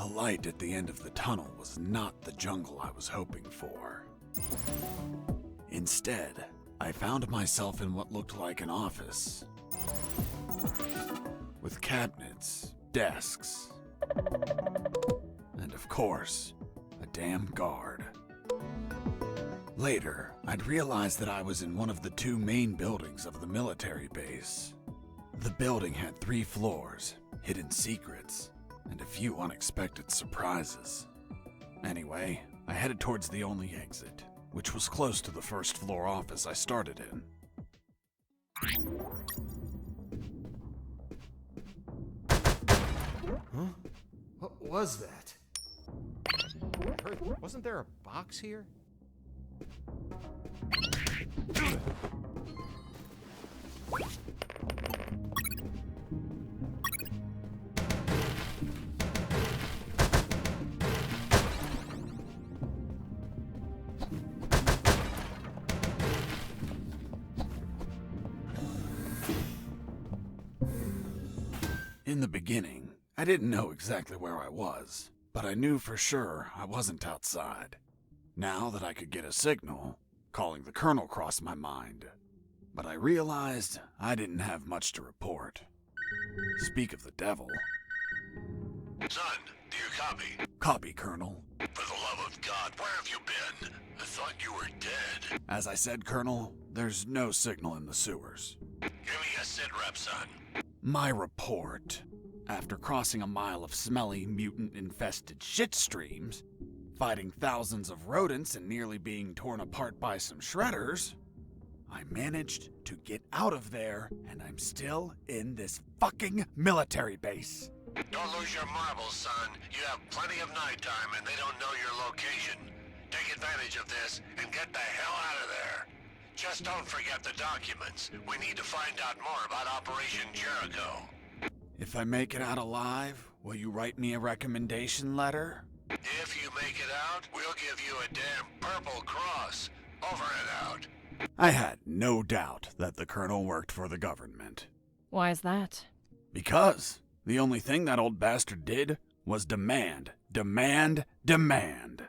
The light at the end of the tunnel was not the jungle I was hoping for. Instead, I found myself in what looked like an office, with cabinets, desks, and of course, a damn guard. Later, I'd realized that I was in one of the two main buildings of the military base. The building had 3 floors, hidden secrets, and a few unexpected surprises. Anyway, I headed towards the only exit, which was close to the first floor office I started in. Huh? What was that? Wasn't there a box here? In the beginning, I didn't know exactly where I was, but I knew for sure I wasn't outside. Now that I could get a signal, calling the colonel crossed my mind, but I realized I didn't have much to report. Speak of the devil. Son, do you copy? Copy, Colonel. For the love of God, where have you been? I thought you were dead. As I said, Colonel, there's no signal in the sewers. Give me a sit rep, son. My report. After crossing a mile of smelly, mutant-infested shit streams, fighting thousands of rodents and nearly being torn apart by some shredders, I managed to get out of there, and I'm still in this fucking military base. Don't lose your marbles, son. You have plenty of nighttime and they don't know your location. Take advantage of this and get the hell out of there. Just don't forget the documents. We need to find out more about Operation Jericho. If I make it out alive, will you write me a recommendation letter? If you make it out, we'll give you a damn purple cross. Over and out. I had no doubt that the colonel worked for the government. Why is that? Because the only thing that old bastard did was demand, demand, demand.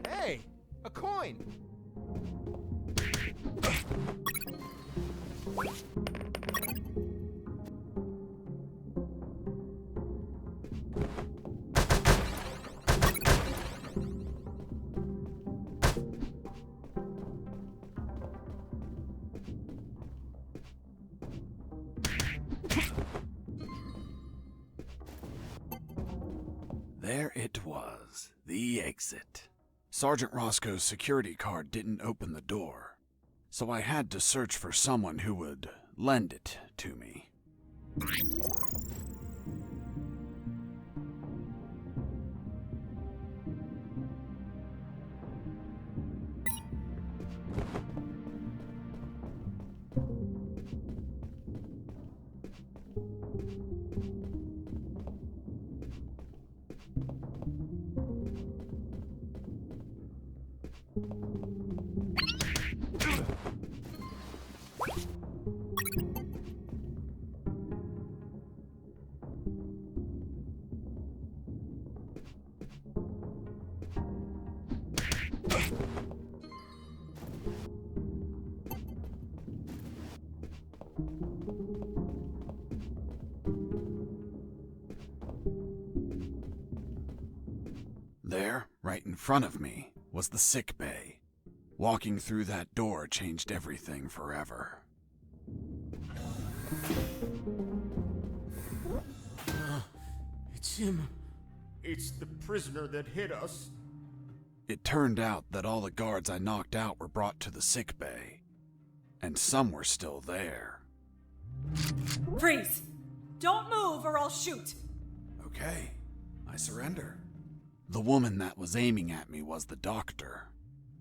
Hey, a coin! There it was, the exit. Sergeant Roscoe's security card didn't open the door, so I had to search for someone who would lend it to me. There, right in front of me, was the sick bay. Walking through that door changed everything forever. It's him. It's the prisoner that hit us. It turned out that all the guards I knocked out were brought to the sick bay, and some were still there. Freeze! Don't move or I'll shoot! Okay, I surrender. The woman that was aiming at me was the doctor.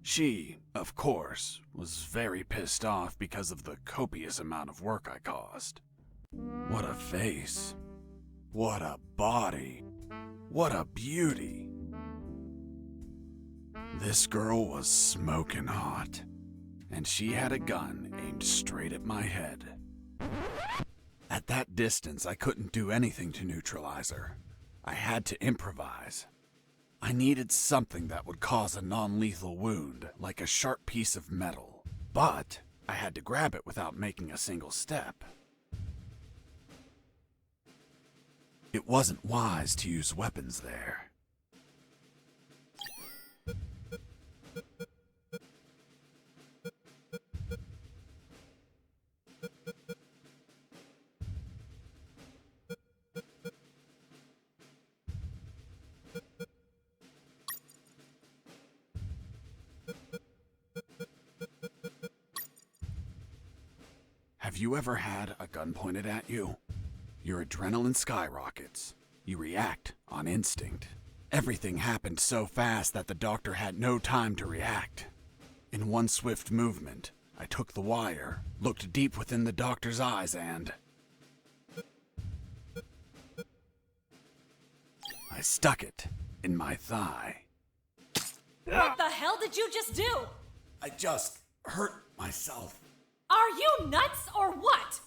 She, of course, was very pissed off because of the copious amount of work I caused. What a face. What a body. What a beauty. This girl was smoking hot, and she had a gun aimed straight at my head. At that distance, I couldn't do anything to neutralize her. I had to improvise. I needed something that would cause a non-lethal wound, like a sharp piece of metal. But I had to grab it without making a single step. It wasn't wise to use weapons there. Have you ever had a gun pointed at you? Your adrenaline skyrockets. You react on instinct. Everything happened so fast that the doctor had no time to react. In one swift movement, I took the wire, looked deep within the doctor's eyes, and I stuck it in my thigh. What the hell did you just do? I just hurt myself. Are you nuts or what?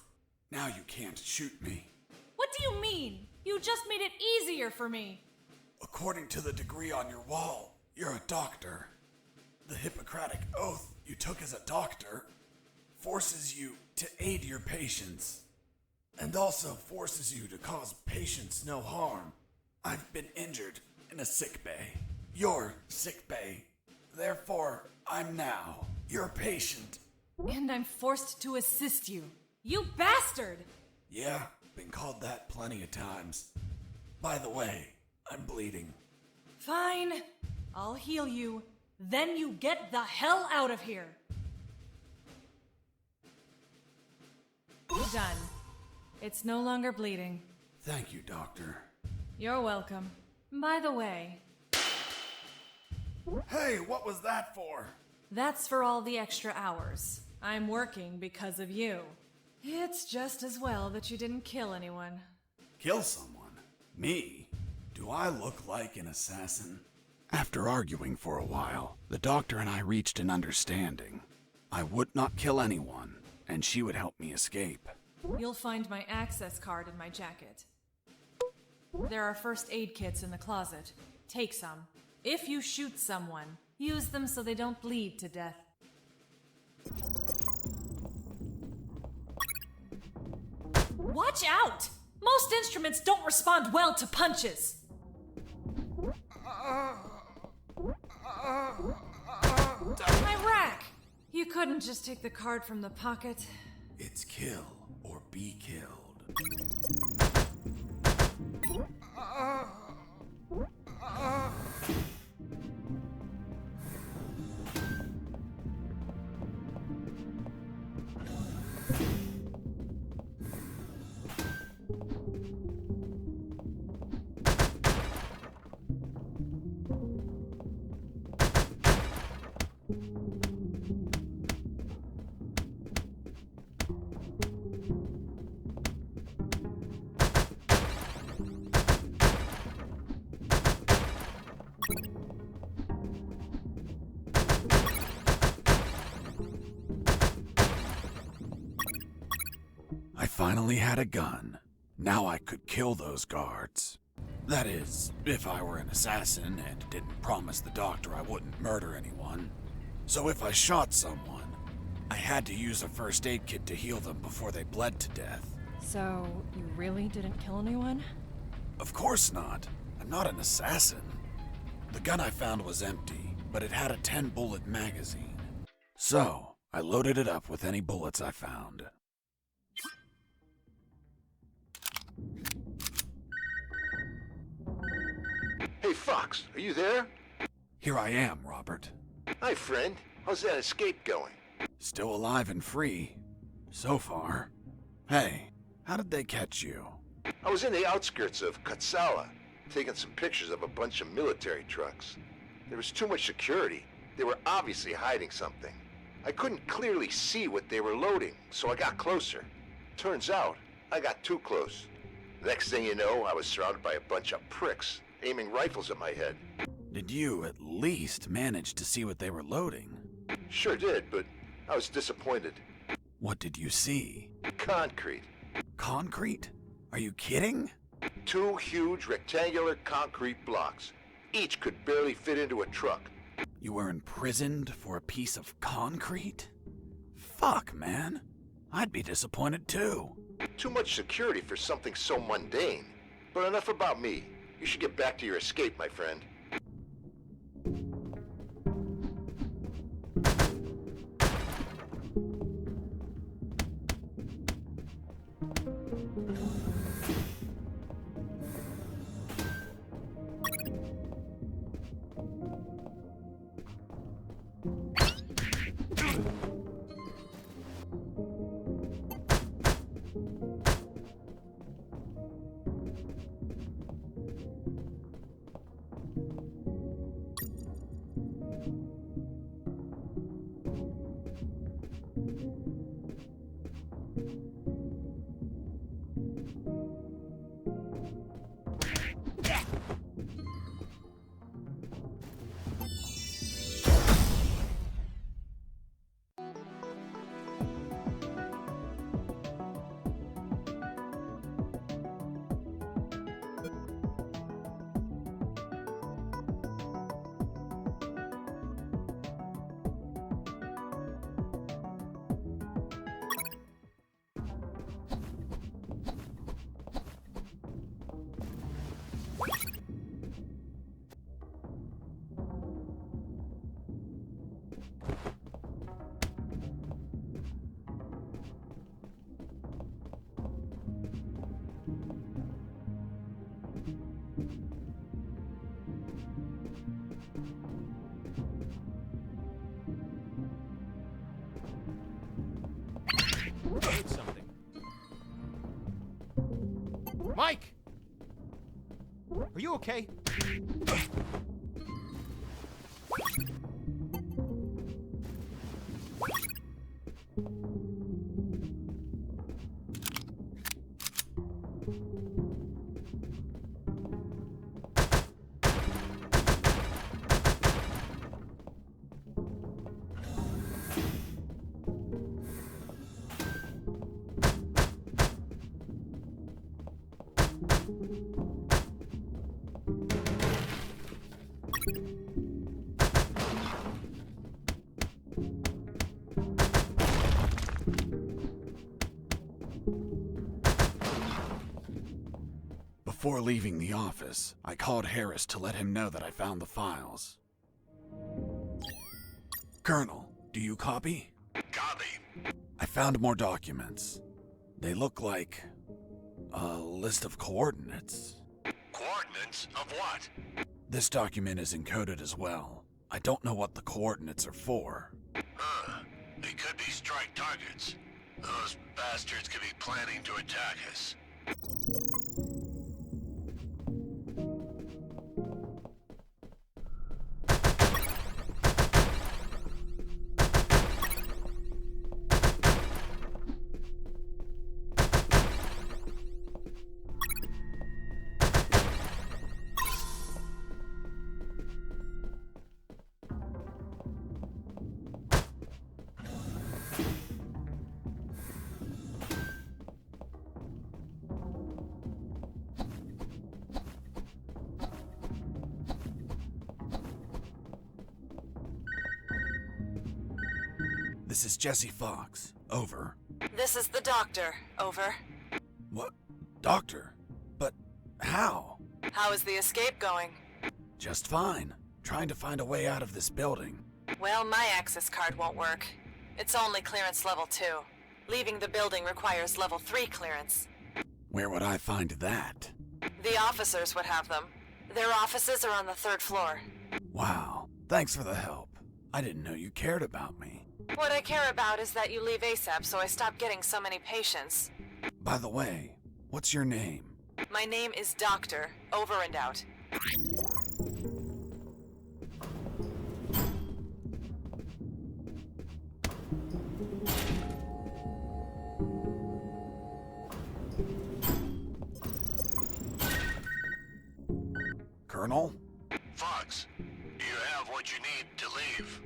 Now you can't shoot me. What do you mean? You just made it easier for me. According to the degree on your wall, you're a doctor. The Hippocratic oath you took as a doctor forces you to aid your patients, and also forces you to cause patients no harm. I've been injured in a sick bay. Your sick bay. Therefore, I'm now your patient. And I'm forced to assist you. You bastard! Yeah, been called that plenty of times. By the way, I'm bleeding. Fine. I'll heal you. Then you get the hell out of here. Done. It's no longer bleeding. Thank you, Doctor. You're welcome. By the way, Hey, what was that for? that's for all the extra hours. I'm working because of you. It's just as well that you didn't kill anyone. Kill someone? Me? Do I look like an assassin? After arguing for a while, the doctor and I reached an understanding. I would not kill anyone, and she would help me escape. You'll find my access card in my jacket. There are first aid kits in the closet. Take some. If you shoot someone, use them so they don't bleed to death. Watch out! Most instruments don't respond well to punches. My rack! You couldn't just take the card from the pocket. It's kill or be killed. I finally had a gun. Now I could kill those guards. That is, if I were an assassin and didn't promise the doctor I wouldn't murder anyone. So if I shot someone, I had to use a first aid kit to heal them before they bled to death. So, you really didn't kill anyone? Of course not. I'm not an assassin. The gun I found was empty, but it had a 10-bullet magazine. So, I loaded it up with any bullets I found. Hey, Fox, are you there? Here I am, Robert. Hi, friend. How's that escape going? Still alive and free. So far. Hey, how did they catch you? I was in the outskirts of Katsala, taking some pictures of a bunch of military trucks. There was too much security. They were obviously hiding something. I couldn't clearly see what they were loading, so I got closer. Turns out, I got too close. Next thing you know, I was surrounded by a bunch of pricks, aiming rifles at my head. Did you at least manage to see what they were loading? Sure did, but I was disappointed. What did you see? Concrete. Concrete? Are you kidding? 2 huge rectangular concrete blocks. Each could barely fit into a truck. You were imprisoned for a piece of concrete? Fuck, man. I'd be disappointed too. Too much security for something so mundane. But enough about me. You should get back to your escape, my friend. Need something. Mike! Are you okay? Before leaving the office, I called Harris to let him know that I found the files. Colonel, do you copy? Copy. I found more documents. They look like a list of coordinates. Coordinates of what? This document is encoded as well. I don't know what the coordinates are for. Huh. They could be strike targets. Those bastards could be planning to attack us. This is Jesse Fox. Over. This is the doctor. Over. What? Doctor? But how? How is the escape going? Just fine. Trying to find a way out of this building. Well, my access card won't work. It's only clearance level 2. Leaving the building requires level 3 clearance. Where would I find that? The officers would have them. Their offices are on the 3rd floor. Wow, thanks for the help. I didn't know you cared about me. What I care about is that you leave ASAP so I stop getting so many patients. By the way, what's your name? My name is Doctor. Over and out. Colonel? Fox, do you have what you need to leave?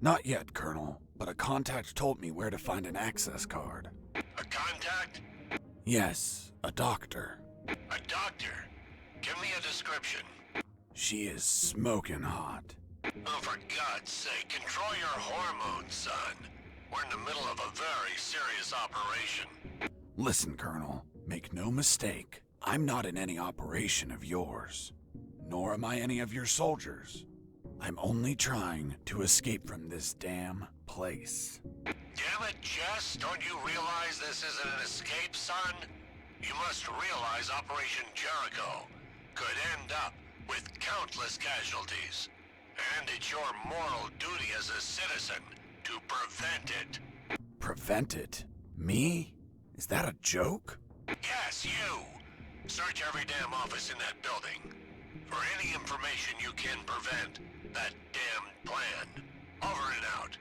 Not yet, Colonel, but a contact told me where to find an access card. A contact? Yes, a doctor. A doctor? Give me a description. She is smoking hot. Oh, for God's sake, control your hormones, son. We're in the middle of a very serious operation. Listen, Colonel, make no mistake. I'm not in any operation of yours. Nor am I any of your soldiers. I'm only trying to escape from this damn place. Damn it, Jess, don't you realize this isn't an escape, son? You must realize Operation Jericho could end up with countless casualties. And it's your moral duty as a citizen to prevent it. Prevent it? Me? Is that a joke? Yes, you! Search every damn office in that building for any information you can prevent that damned plan. Over and out.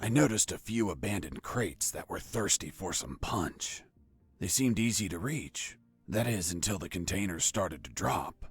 I noticed a few abandoned crates that were thirsty for some punch. They seemed easy to reach. That is, until the containers started to drop.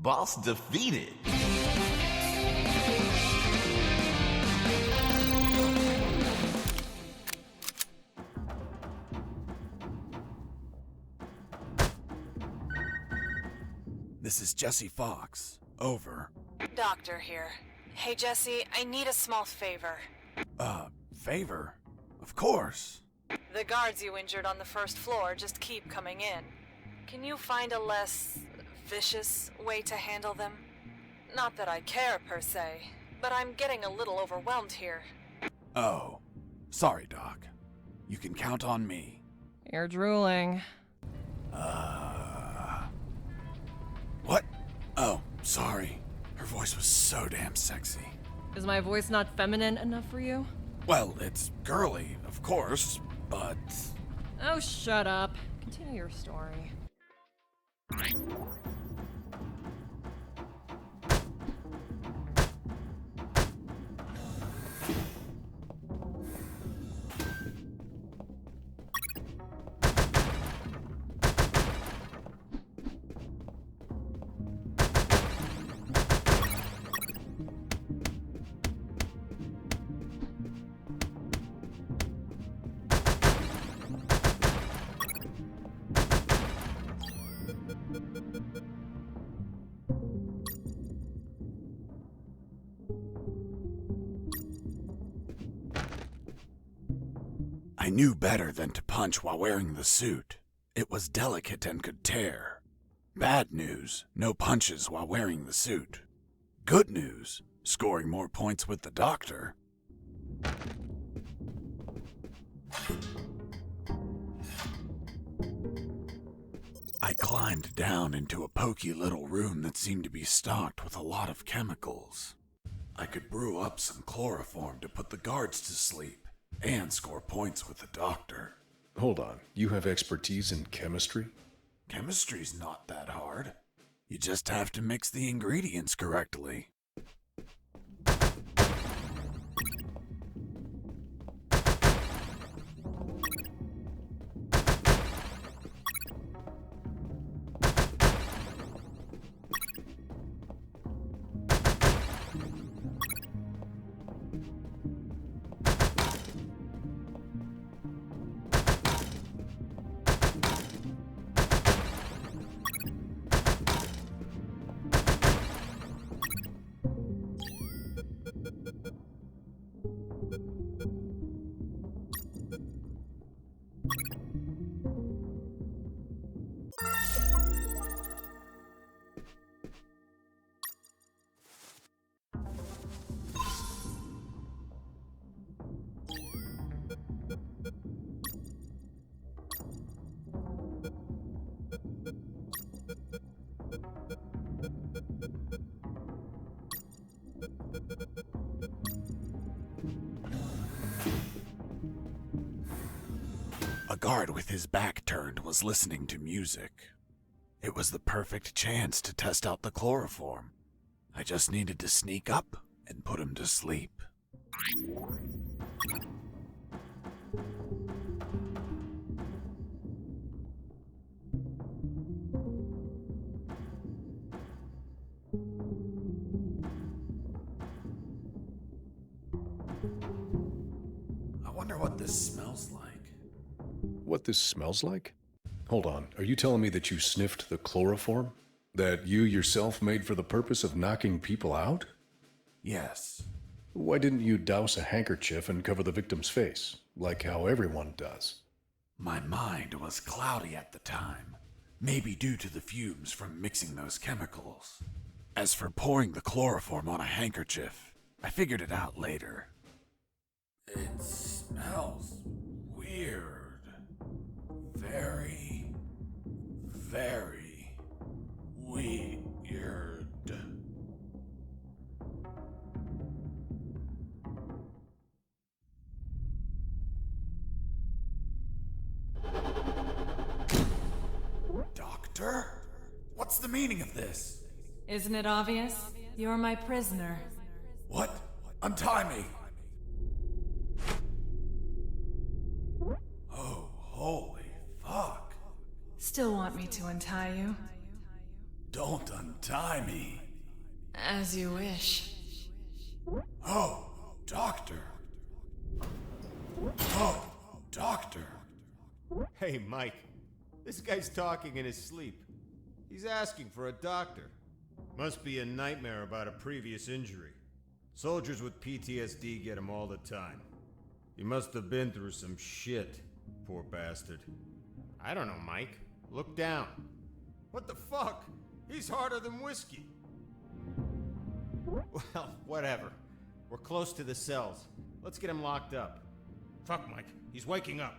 Boss defeated. This is Jesse Fox. Over. Doctor here. Hey, Jesse, I need a small favor. Favor? Of course. The guards you injured on the first floor just keep coming in. Can you find a less vicious way to handle them? Not that I care, per se, but I'm getting a little overwhelmed here. Oh. Sorry, Doc. You can count on me. You're drooling. What? Oh, sorry. Her voice was so damn sexy. Is my voice not feminine enough for you? Well, it's girly, of course, but... Oh, shut up. Continue your story. I knew better than to punch while wearing the suit. It was delicate and could tear. Bad news, no punches while wearing the suit. Good news, scoring more points with the doctor. I climbed down into a poky little room that seemed to be stocked with a lot of chemicals. I could brew up some chloroform to put the guards to sleep and score points with the doctor. Hold on, you have expertise in chemistry? Chemistry's not that hard. You just have to mix the ingredients correctly. A guard with his back turned was listening to music. It was the perfect chance to test out the chloroform. I just needed to sneak up and put him to sleep. I wonder what this smells like. What this smells like? Hold on, are you telling me that you sniffed the chloroform? That you yourself made for the purpose of knocking people out? Yes. Why didn't you douse a handkerchief and cover the victim's face, like how everyone does? My mind was cloudy at the time, maybe due to the fumes from mixing those chemicals. As for pouring the chloroform on a handkerchief, I figured it out later. It smells weird. Very, very weird. Doctor? What's the meaning of this? Isn't it obvious? You're my prisoner. What? Untie me! Oh, holy fuck. Still want me to untie you? Don't untie me. As you wish. Oh, Doctor. Oh, Doctor. Hey, Mike. This guy's talking in his sleep. He's asking for a doctor. Must be a nightmare about a previous injury. Soldiers with PTSD get him all the time. He must have been through some shit, poor bastard. I don't know, Mike. Look down. What the fuck? He's harder than whiskey. Well, whatever. We're close to the cells. Let's get him locked up. Fuck, Mike. He's waking up.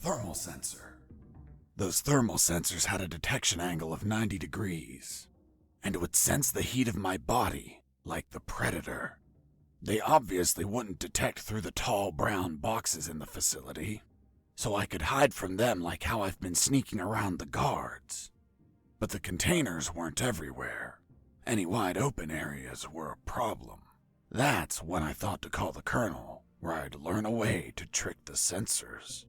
Thermal sensor. Those thermal sensors had a detection angle of 90 degrees, and it would sense the heat of my body like the Predator. They obviously wouldn't detect through the tall brown boxes in the facility, so I could hide from them like how I've been sneaking around the guards. But the containers weren't everywhere. Any wide open areas were a problem. That's when I thought to call the Colonel, where I'd learn a way to trick the sensors.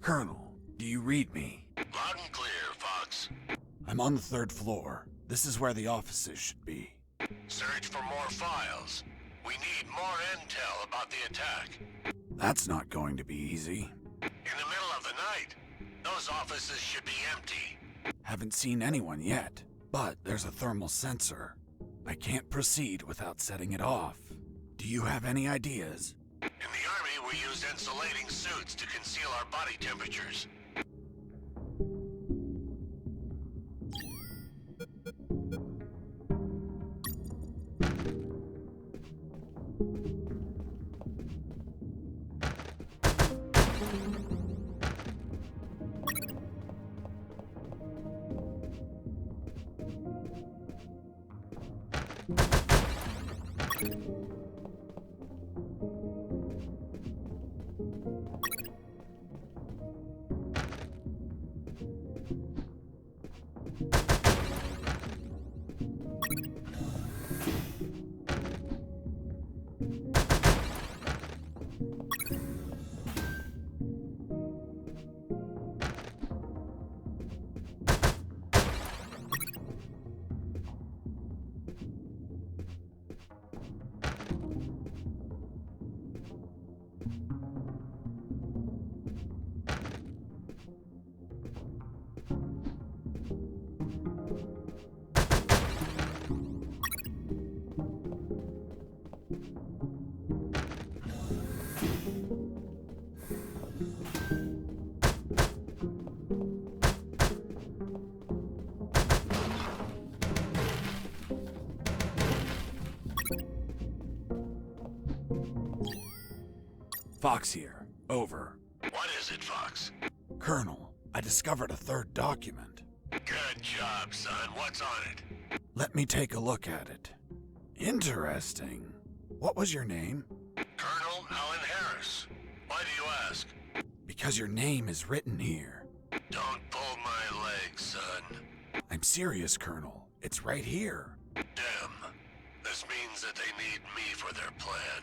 Colonel, do you read me? Loud and clear, Fox. I'm on the 3rd floor. This is where the offices should be. Search for more files. We need more intel about the attack. That's not going to be easy. In the middle of the night, those offices should be empty. Haven't seen anyone yet, but there's a thermal sensor. I can't proceed without setting it off. Do you have any ideas? In the Army, we use insulating suits to conceal our body temperatures. Fox here. Over. What is it, Fox? Colonel, I discovered a third document. Good job, son. What's on it? Let me take a look at it. Interesting. What was your name? Colonel Alan Harris. Why do you ask? Because your name is written here. Don't pull my leg, son. I'm serious, Colonel. It's right here. Damn. This means that they need me for their plan.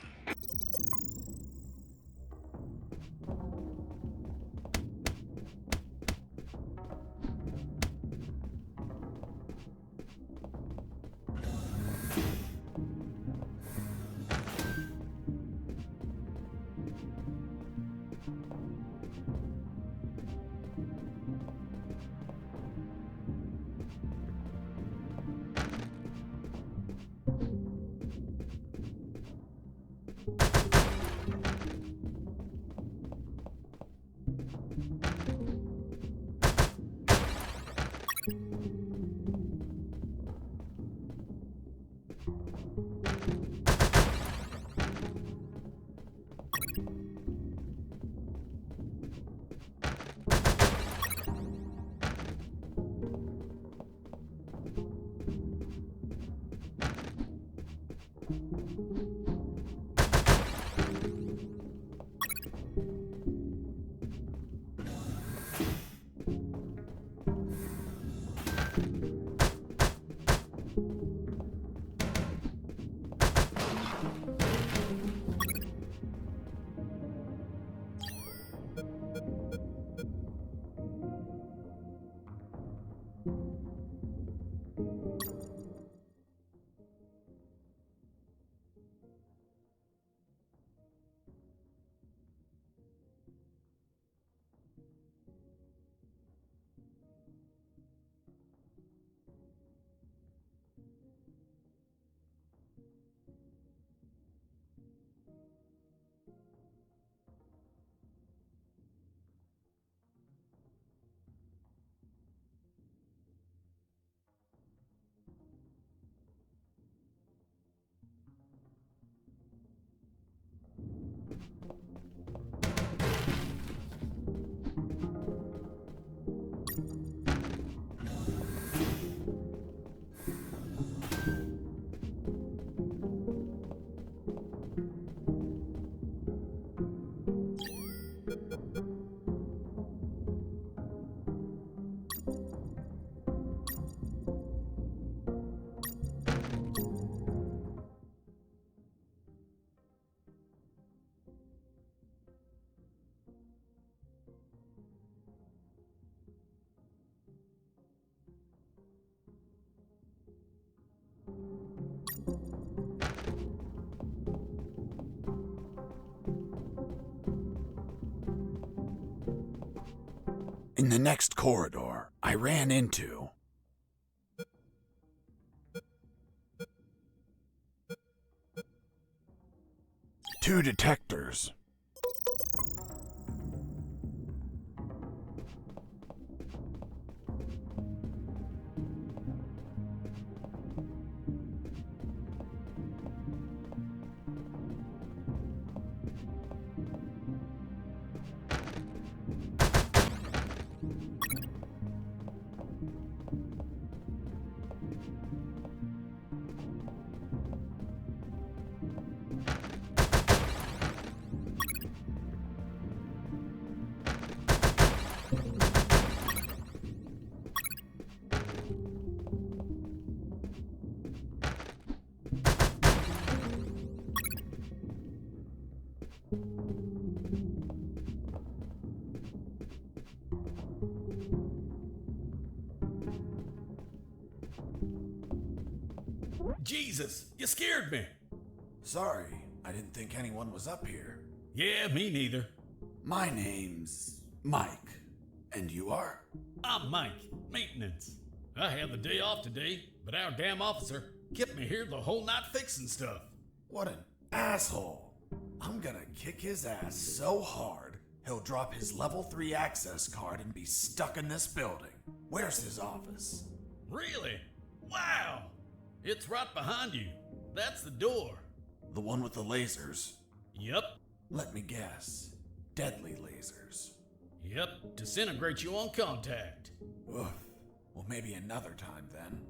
In the next corridor, I ran into... two detectors. Jesus, you scared me. Sorry, I didn't think anyone was up here. Yeah, me neither. My name's Mike. And you are? I'm Mike, maintenance. I had the day off today, but our damn officer kept me here the whole night fixing stuff. What an asshole. I'm gonna kick his ass so hard, he'll drop his level 3 access card and be stuck in this building. Where's his office? Really? Wow! It's right behind you. That's the door. The one with the lasers? Yep. Let me guess. Deadly lasers. Yep, disintegrate you on contact. Oof. Well, maybe another time then.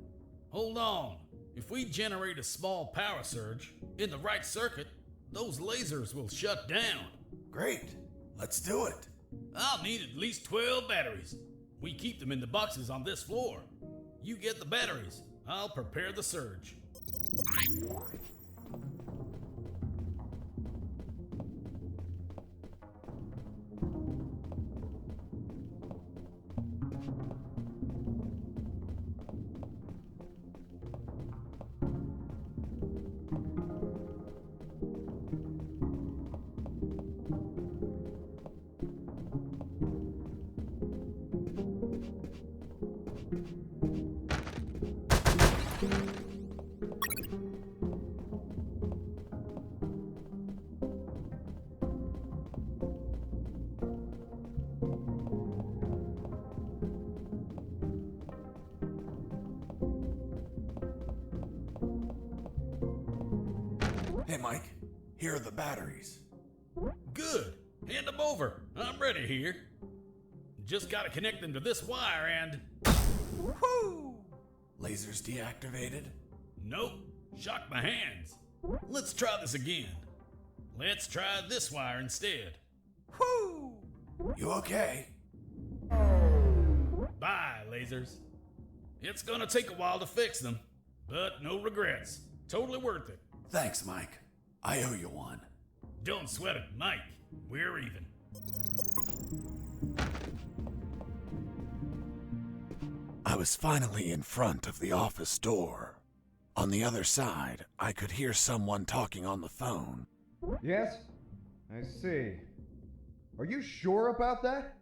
Hold on. If we generate a small power surge in the right circuit, those lasers will shut down. Great. Let's do it. I'll need at least 12 batteries. We keep them in the boxes on this floor. You get the batteries. I'll prepare the surge. Hey, Mike. Here are the batteries. Good. Hand them over. I'm ready here. Just gotta connect them to this wire and... Woo! Lasers deactivated? Nope. Shocked my hands. Let's try this again. Let's try this wire instead. Woo! You okay? Bye, lasers. It's gonna take a while to fix them, but no regrets. Totally worth it. Thanks, Mike. I owe you one. Don't sweat it, Mike. We're even. I was finally in front of the office door. On the other side, I could hear someone talking on the phone. Yes? I see. Are you sure about that?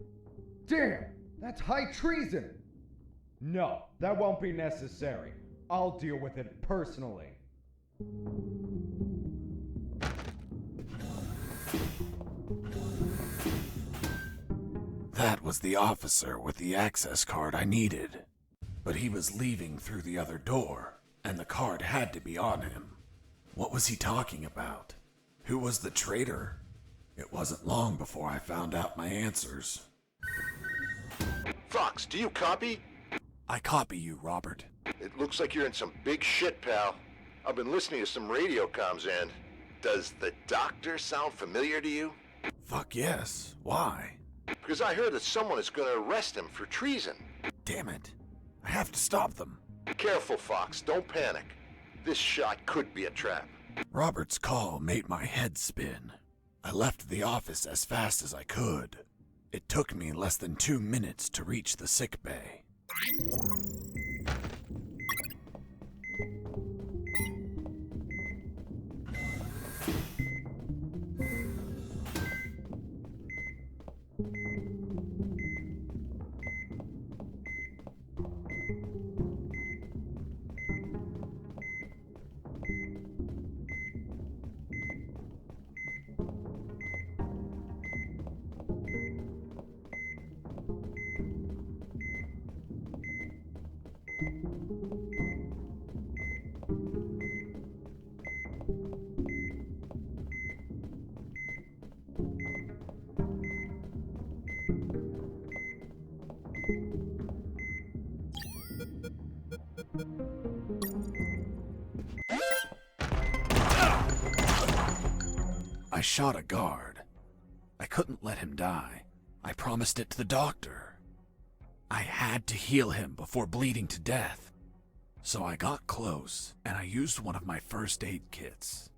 Damn! That's high treason! No, that won't be necessary. I'll deal with it personally. That was the officer with the access card I needed. But he was leaving through the other door, and the card had to be on him. What was he talking about? Who was the traitor? It wasn't long before I found out my answers. Fox, do you copy? I copy you, Robert. It looks like you're in some big shit, pal. I've been listening to some radio comms and... Does the doctor sound familiar to you? Fuck yes. Why? Because I heard that someone is going to arrest him for treason. Damn it. I have to stop them. Careful, Fox. Don't panic. This shot could be a trap. Robert's call made my head spin. I left the office as fast as I could. It took me less than 2 minutes to reach the sick bay. I shot a guard. I couldn't let him die. I promised it to the doctor. I had to heal him before bleeding to death. So I got close, and I used one of my first aid kits.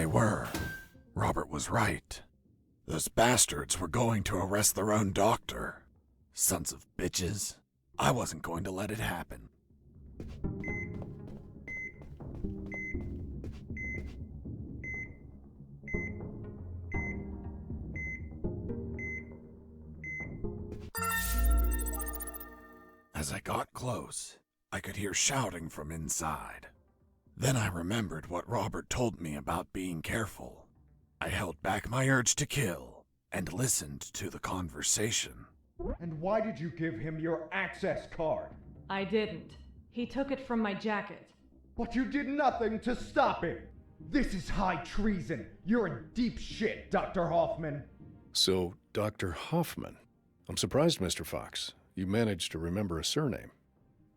they were. Robert was right. Those bastards were going to arrest their own doctor. Sons of bitches. I wasn't going to let it happen. As I got close, I could hear shouting from inside. Then I remembered what Robert told me about being careful. I held back my urge to kill and listened to the conversation. And why did you give him your access card? I didn't. He took it from my jacket. But you did nothing to stop him. This is high treason. You're in deep shit, Dr. Hoffman. So, Dr. Hoffman. I'm surprised, Mr. Fox. You managed to remember a surname.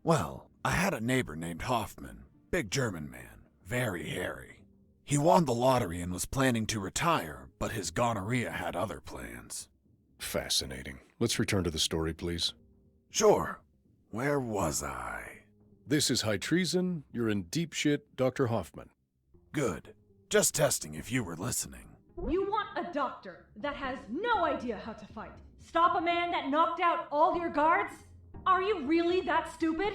Well, I had a neighbor named Hoffman. Big German man. Very hairy. He won the lottery and was planning to retire, but his gonorrhea had other plans. Fascinating. Let's return to the story, please. Sure. Where was I? This is high treason. You're in deep shit, Dr. Hoffman. Good. Just testing if you were listening. You want a doctor that has no idea how to fight? Stop a man that knocked out all your guards? Are you really that stupid?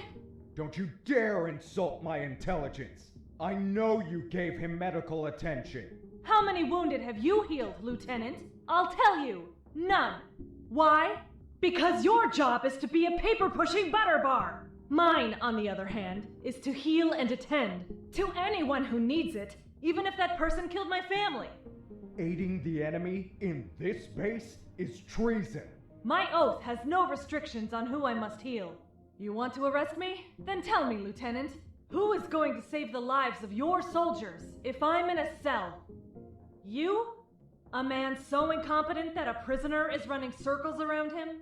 Don't you dare insult my intelligence. I know you gave him medical attention. How many wounded have you healed, Lieutenant? I'll tell you. None. Why? Because your job is to be a paper-pushing butterbar. Mine, on the other hand, is to heal and attend to anyone who needs it, even if that person killed my family. Aiding the enemy in this base is treason. My oath has no restrictions on who I must heal. You want to arrest me? Then tell me, Lieutenant. Who is going to save the lives of your soldiers if I'm in a cell? You? A man so incompetent that a prisoner is running circles around him?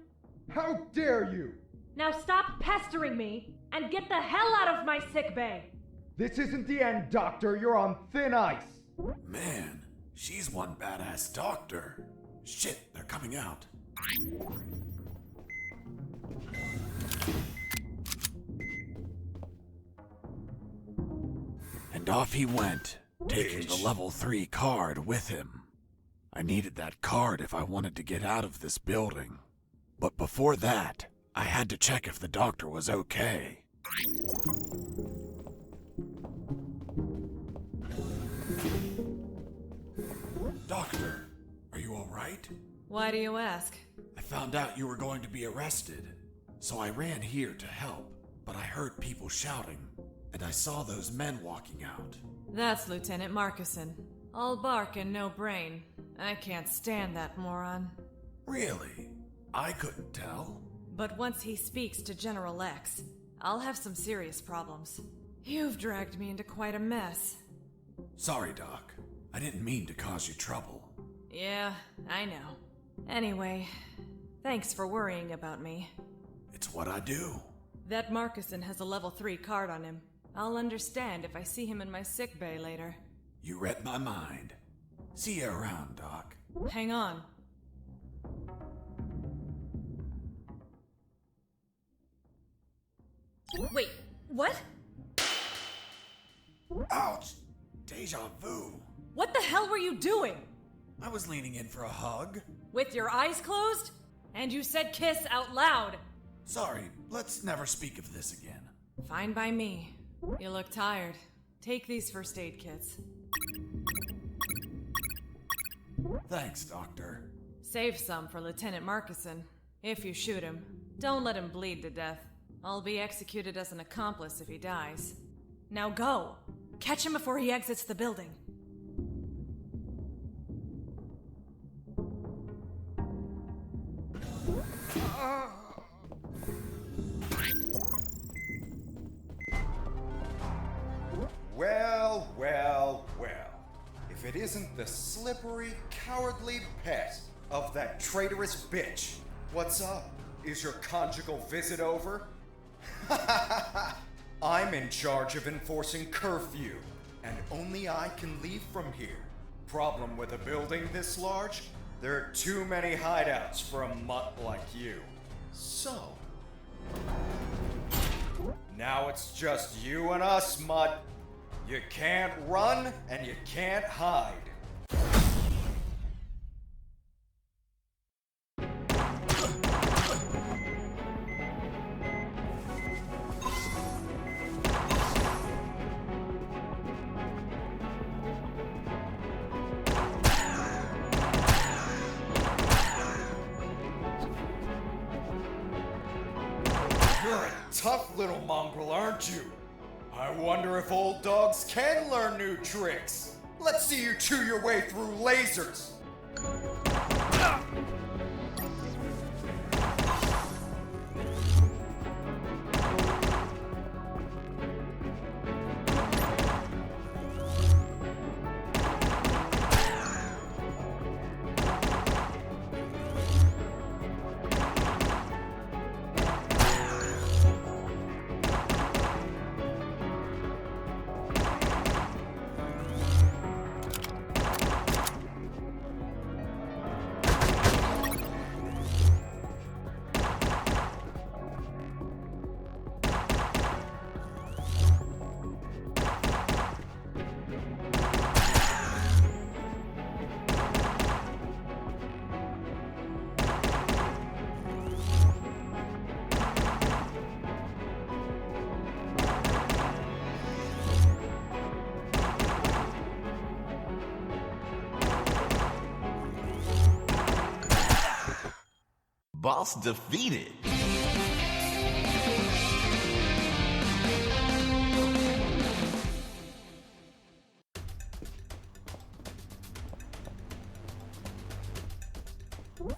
How dare you! Now stop pestering me and get the hell out of my sick bay! This isn't the end, Doctor. You're on thin ice. Man, she's one badass doctor. Shit, they're coming out. And off he went, taking the level 3 card with him. I needed that card if I wanted to get out of this building. But before that, I had to check if the doctor was okay. Doctor, are you all right? Why do you ask? I found out you were going to be arrested, so I ran here to help, but I heard people shouting, and I saw those men walking out. That's Lieutenant Markuson. All bark and no brain. I can't stand that moron. Really? I couldn't tell. But once he speaks to General X, I'll have some serious problems. You've dragged me into quite a mess. Sorry, Doc. I didn't mean to cause you trouble. Yeah, I know. Anyway, thanks for worrying about me. It's what I do. That Markuson has a level 3 card on him. I'll understand if I see him in my sick bay later. You read my mind. See you around, Doc. Hang on. Wait, what? Ouch! Deja vu. What the hell were you doing? I was leaning in for a hug. With your eyes closed? And you said kiss out loud. Sorry, let's never speak of this again. Fine by me. You look tired. Take these first aid kits. Thanks, Doctor. Save some for Lieutenant Markuson. If you shoot him, don't let him bleed to death. I'll be executed as an accomplice if he dies. Now go! Catch him before he exits the building. Well, well, well. If it isn't the slippery, cowardly pet of that traitorous bitch. What's up? Is your conjugal visit over? I'm in charge of enforcing curfew, and only I can leave from here. Problem with a building this large? There are too many hideouts for a mutt like you. So, now it's just you and us, mutt. You can't run and you can't hide. You're a tough little mongrel, aren't you? I wonder if old dogs can learn new tricks. Let's see you chew your way through lasers. Boss defeated.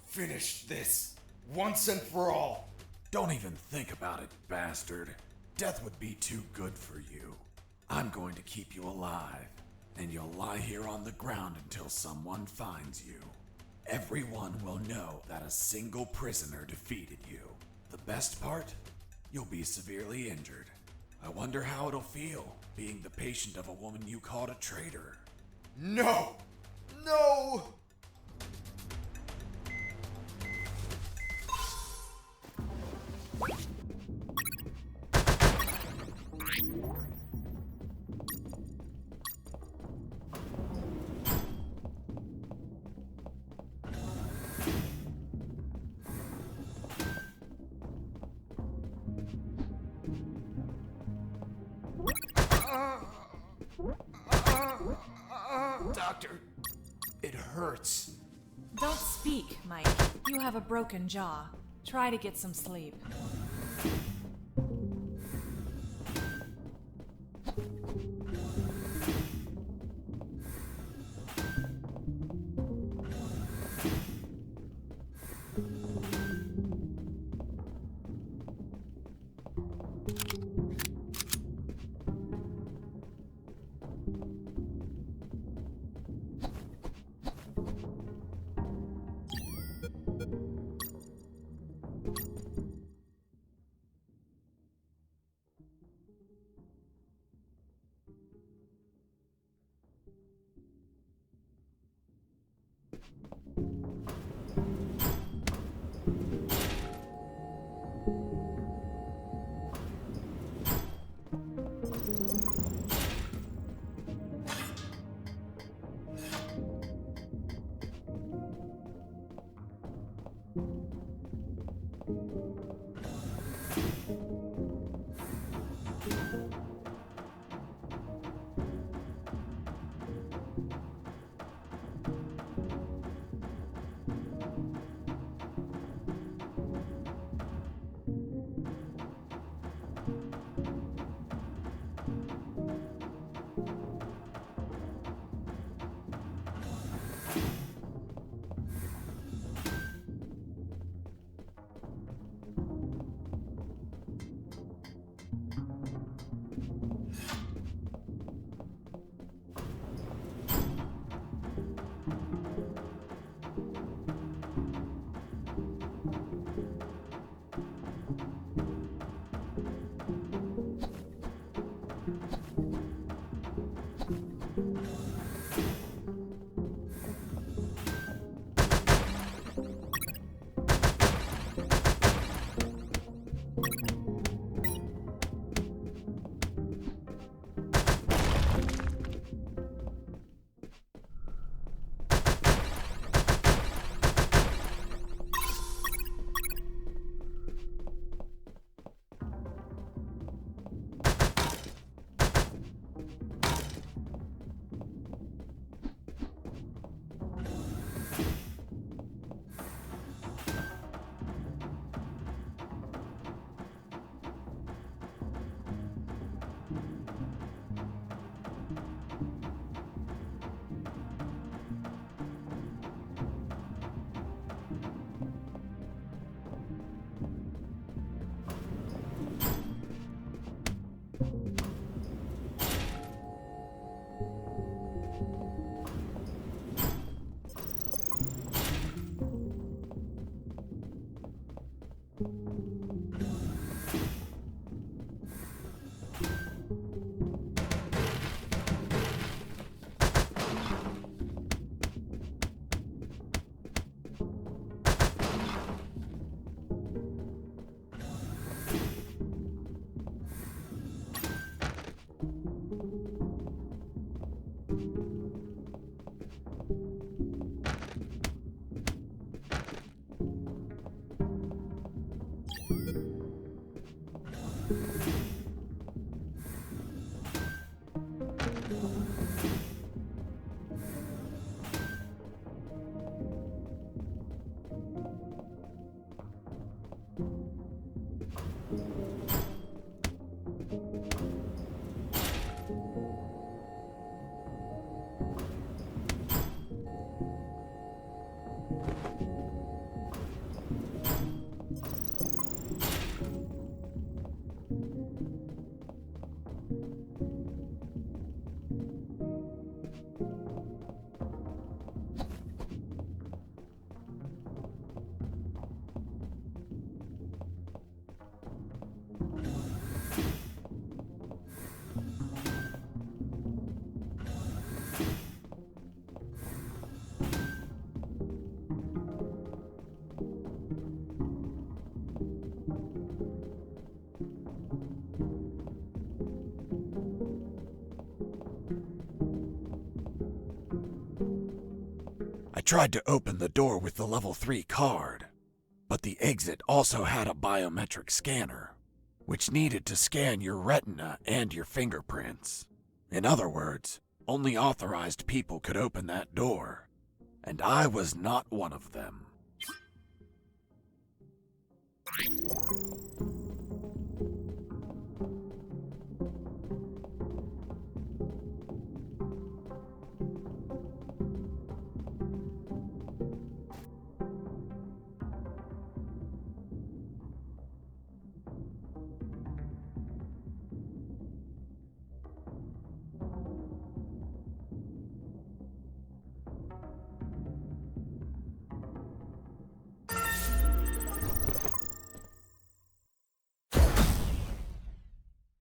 Finish this once and for all. Don't even think about it, bastard. Death would be too good for you. I'm going to keep you alive, and you'll lie here on the ground until someone finds you. Everyone will know that a single prisoner defeated you. The best part? You'll be severely injured. I wonder how it'll feel, being the patient of a woman you called a traitor. No! No! Doctor, it hurts. Don't speak, Mike. You have a broken jaw. Try to get some sleep. I tried to open the door with the level 3 card, but the exit also had a biometric scanner, which needed to scan your retina and your fingerprints. In other words, only authorized people could open that door, and I was not one of them.